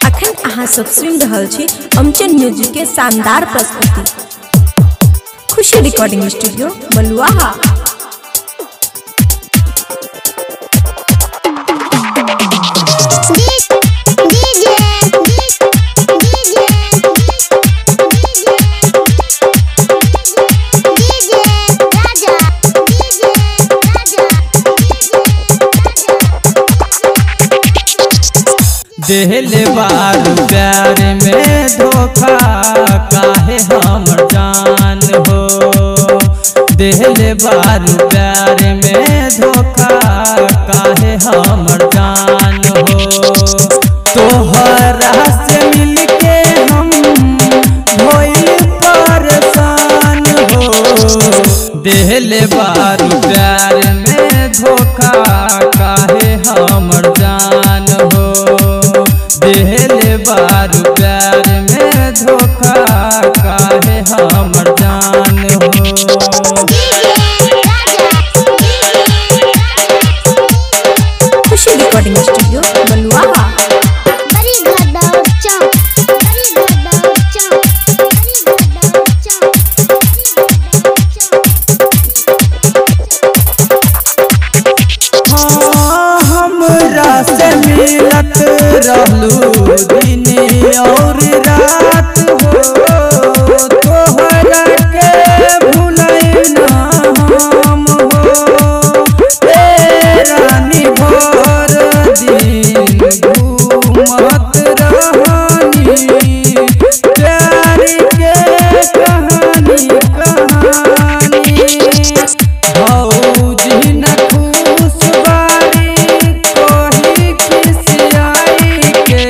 अखन अहाँ सब सुनि रहल छी अमचन म्यूजिक के शानदार प्रस्तुति खुशी रिकॉर्डिंग स्टूडियो बलुआहा। देहले बारू प्यार में धोखा काहे हमर जान हो। देहले बारू प्यार में धोखा काहे हमर जान हो। तोहरा से मिलके हम होई परेशान हो। देहले बारू प्यार में धोखा काहे हमर जान हो। देहले बारू प्यार में धोखा काहे हमर जान हो। खुशी रिकॉर्डिंग स्टूडियो बलुआहा। हमरा से मिलत रहलू दिन और रात हो। तोहरा के भुलाई ना हम हो। रानी भर दिन घूमत रहनी प्यार के कहानी भौजी न खुश बारी कोही खिसियाई के।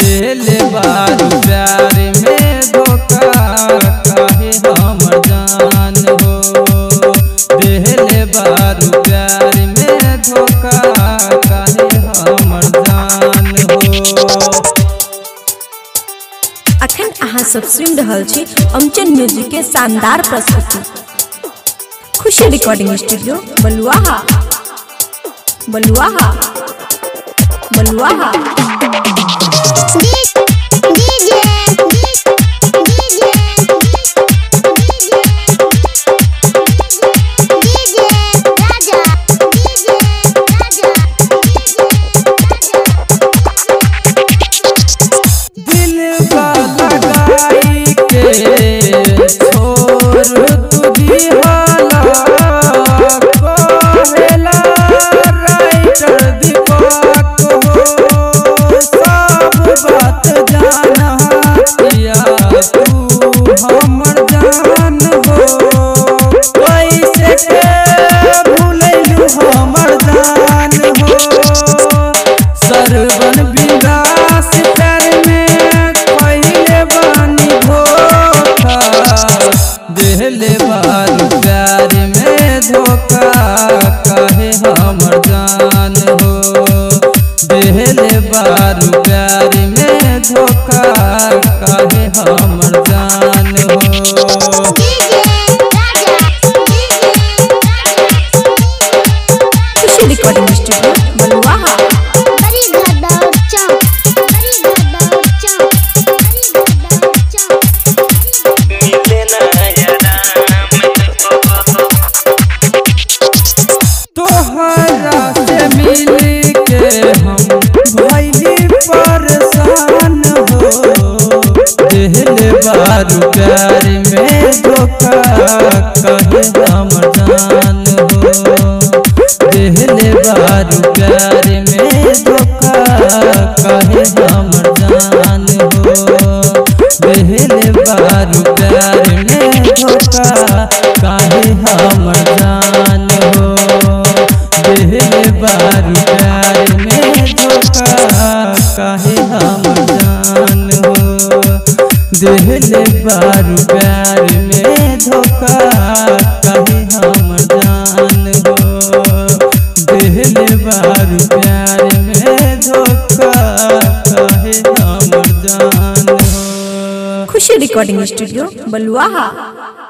देहले बारू प्यार में धोखा काहे हमर जान हो। देहले बारू प्यार में धोखा काहे हमर जान हो। अखन अहाँ सब सुनि रहल छी अमचन म्यूजिक के शानदार प्रस्तुति खुशी रिकॉर्डिंग स्टूडियो बलुआहा बलुआहा बलुआहा। देहले बारू प्यार में धोखा काहे हमर जान हो। देहले बारू प्यार में धोखा काहे हमर जान हो। खुशी रिकॉर्डिंग स्टूडियो बलुआहा। तोहरा से मिलके हम भइली परेशान हो। देहले बारू प्यार में धोखा काहे हमर जान हो। देहले बारू प्यार में धोखा काहे हमर जान हो। देहले बारू प्यार में धोखा काहे हमर जान हो। देहले बारू प्यार में धोखा काहे हमर जान हो। देहले बारू प्यार में धोखा काहे हमर जान हो। देहले बारू प्यार में धोखा काहे हमर जान हो। खुशी रिकॉर्डिंग स्टूडियो बलुआहा।